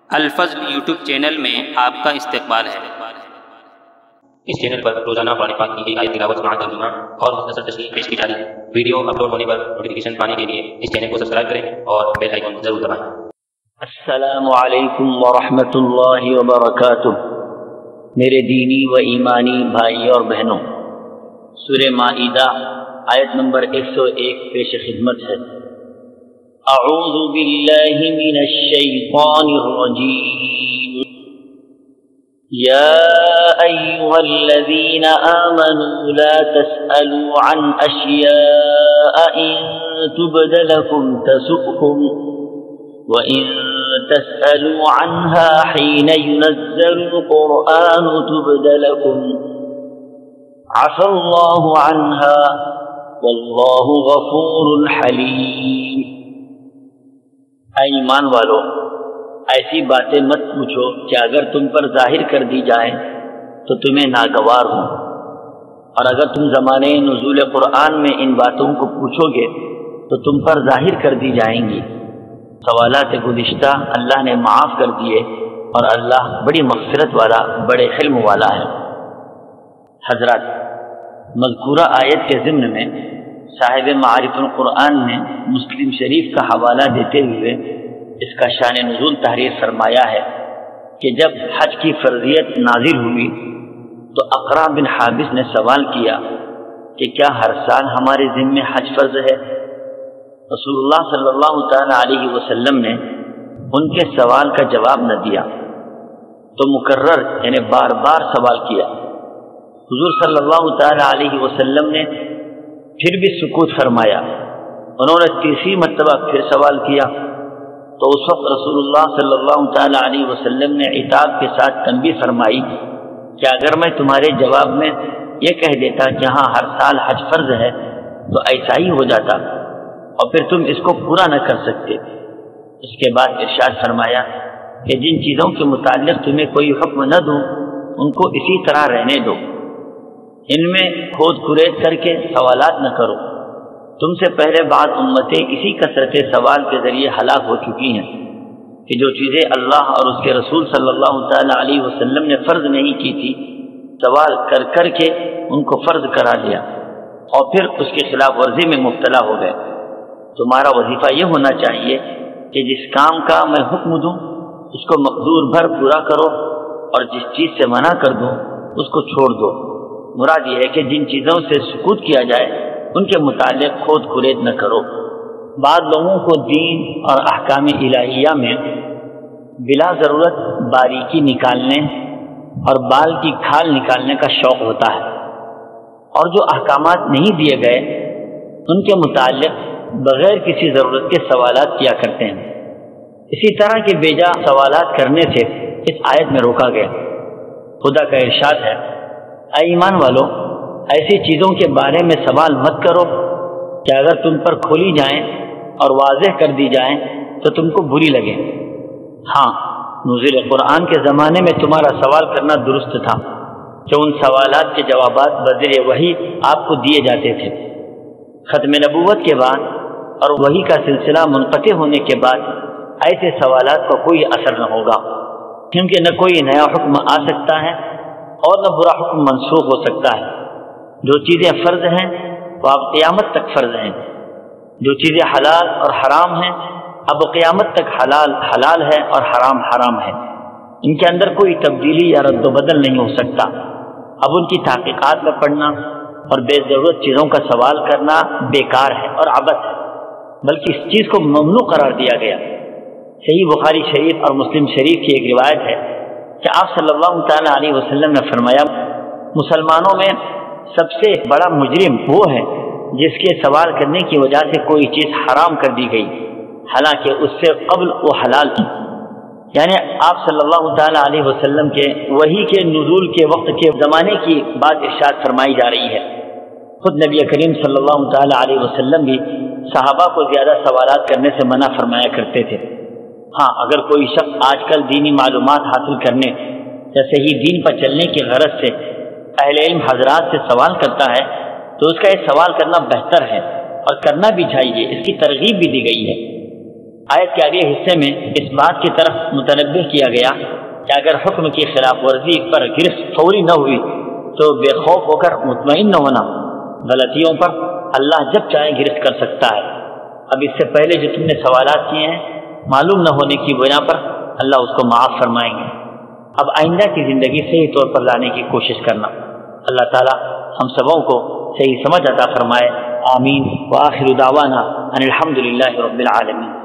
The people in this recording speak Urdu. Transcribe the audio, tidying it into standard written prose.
الفضل یوٹیوب چینل میں آپ کا استقبال ہے۔ اس چینل پر روزانہ قرآن پاک کی ایک آیت تلاوت سماعت ترجمہ اور مختصر تشریح پیش کی جا رہی ہے۔ ویڈیو اپلوڈ ہونے پر نوٹیفیکیشن پانے کے لیے اس چینل کو سبسکرائب کریں اور بیل آئیکن ضرور دبائیں۔ السلام علیکم ورحمۃ اللہ وبرکاتہ۔ میرے دینی و ایمانی بھائی اور بہنوں، سورہ مائدہ آیت نمبر 101 پیش خدمت ہے۔ اعوذ باللہ من الشیطان الرجیم۔ یا ایہا الذین آمنوا لا تسألوا عن اشیاء ان تبد لکم تسؤکم وَإِن تَسْأَلُوا عَنْهَا حِينَ يُنَزَّلُ الْقُرْآنُ تُبْدَ لَكُمْ عَفَا اللَّهُ عَنْهَا وَاللَّهُ غَفُورٌ حَلِيمٌ۔ اے ایمان والو، ایسی باتیں مت پوچھو کہ اگر تم پر ظاہر کر دی جائیں تو تمہیں ناگوار ہوں، اور اگر تم زمانے نزول قرآن میں ان باتوں کو پوچھو گے تو تم پر ظاہر کر دی جائیں گی۔ سوالات گزشتہ اللہ نے معاف کر دیے، اور اللہ بڑی مغفرت والا، بڑے حلم والا ہے۔ حضرات، مذکورہ آیت کے ضمن میں صاحب معارف القرآن نے مسلم شریف کا حوالہ دیتے ہوئے اس کا شان نزول تحریر فرمایا ہے کہ جب حج کی فرضیت نازل ہوئی تو اقرا بن حابس نے سوال کیا کہ کیا ہر سال ہمارے ذمے حج فرض ہے؟ رسول اللہ صلی اللہ تعالی علیہ وسلم نے ان کے سوال کا جواب نہ دیا تو مکرر یعنی بار بار سوال کیا۔ حضور صلی اللہ تعالی علیہ وسلم نے پھر بھی سکوت فرمایا۔ انہوں نے تیسری مرتبہ پھر سوال کیا تو اس وقت رسول اللہ صلی اللہ تعالی علیہ وسلم نے عتاب کے ساتھ تنبیہ فرمائی کہ اگر میں تمہارے جواب میں یہ کہہ دیتا کہ ہاں ہر سال حج فرض ہے تو ایسا ہی ہو جاتا، اور پھر تم اس کو پورا نہ کر سکتے۔ اس کے بعد ارشاد فرمایا کہ جن چیزوں کے متعلق تمہیں کوئی حکم نہ دوں ان کو اسی طرح رہنے دو، ان میں کھود کھرید کر کے سوالات نہ کرو۔ تم سے پہلے بعض امتیں اسی کثرت سوال کے ذریعے ہلاک ہو چکی ہیں کہ جو چیزیں اللہ اور اس کے رسول صلی اللہ تعالی علیہ وسلم نے فرض نہیں کی تھی، سوال کر کر کے ان کو فرض کرا لیا اور پھر اس کی خلاف ورزی میں مبتلا ہو گئے۔ تمہارا وظیفہ یہ ہونا چاہیے کہ جس کام کا میں حکم دوں اس کو مقدور بھر پورا کرو، اور جس چیز سے منع کر دوں اس کو چھوڑ دو۔ مراد یہ ہے کہ جن چیزوں سے سکوت کیا جائے ان کے متعلق کھود کھرید نہ کرو۔ بعض لوگوں کو دین اور احکام الہیہ میں بلا ضرورت باریکی نکالنے اور بال کی کھال نکالنے کا شوق ہوتا ہے، اور جو احکامات نہیں دیے گئے ان کے متعلق بغیر کسی ضرورت کے سوالات کیا کرتے ہیں۔ اسی طرح کے بیجا سوالات کرنے سے اس آیت میں روکا گیا۔ خدا کا ارشاد ہے، اے ایمان والو، ایسی چیزوں کے بارے میں سوال مت کرو کہ اگر تم پر کھولی جائیں اور واضح کر دی جائیں تو تم کو بری لگے۔ ہاں، نزول قرآن کے زمانے میں تمہارا سوال کرنا درست تھا کہ ان سوالات کے جوابات بذریعہ وحی آپ کو دیے جاتے تھے۔ ختم نبوت کے بعد اور وحی کا سلسلہ منقطع ہونے کے بعد ایسے سوالات کا کوئی اثر نہ ہوگا، کیونکہ نہ کوئی نیا حکم آ سکتا ہے اور نہ برا حکم منسوخ ہو سکتا ہے۔ جو چیزیں فرض ہیں وہ اب قیامت تک فرض ہیں، جو چیزیں حلال اور حرام ہیں اب قیامت تک حلال حلال ہے اور حرام حرام ہے۔ ان کے اندر کوئی تبدیلی یا رد و بدل نہیں ہو سکتا۔ اب ان کی تحقیقات میں پڑھنا اور بے ضرورت چیزوں کا سوال کرنا بیکار ہے اور عبث ہے، بلکہ اس چیز کو ممنوع قرار دیا گیا۔ صحیح بخاری شریف اور مسلم شریف کی ایک روایت ہے کہ آپ صلی اللہ تعالی علیہ وسلم نے فرمایا، مسلمانوں میں سب سے بڑا مجرم وہ ہے جس کے سوال کرنے کی وجہ سے کوئی چیز حرام کر دی گئی حالانکہ اس سے قبل وہ حلال تھی۔ یعنی آپ صلی اللہ تعالی علیہ وسلم کے وحی کے نزول کے وقت کے زمانے کی بات ارشاد فرمائی جا رہی ہے۔ خود نبی کریم صلی اللہ تعالی علیہ وسلم بھی صحابہ کو زیادہ سوالات کرنے سے منع فرمایا کرتے تھے۔ ہاں، اگر کوئی شخص آج کل دینی معلومات حاصل کرنے یا صحیح دین پر چلنے کی غرض سے اہل علم حضرات سے سوال کرتا ہے تو اس کا یہ سوال کرنا بہتر ہے اور کرنا بھی چاہیے، اس کی ترغیب بھی دی گئی ہے۔ آیت کے اگلے حصے میں اس بات کی طرف متنبہ کیا گیا کہ اگر حکم کی خلاف ورزی پر گرفت فوری نہ ہوئی تو بے خوف ہو کر مطمئن نہ ہونا، غلطیوں پر اللہ جب چاہے گرفت کر سکتا ہے۔ اب اس سے پہلے جو تم نے سوالات کیے ہیں معلوم نہ ہونے کی بنا پر اللہ اس کو معاف فرمائیں گے۔ اب آئندہ کی زندگی صحیح طور پر لانے کی کوشش کرنا۔ اللہ تعالی ہم سبوں کو صحیح سمجھ عطا فرمائے، آمین۔ وآخر دعوانا ان الحمد للہ رب العالمین۔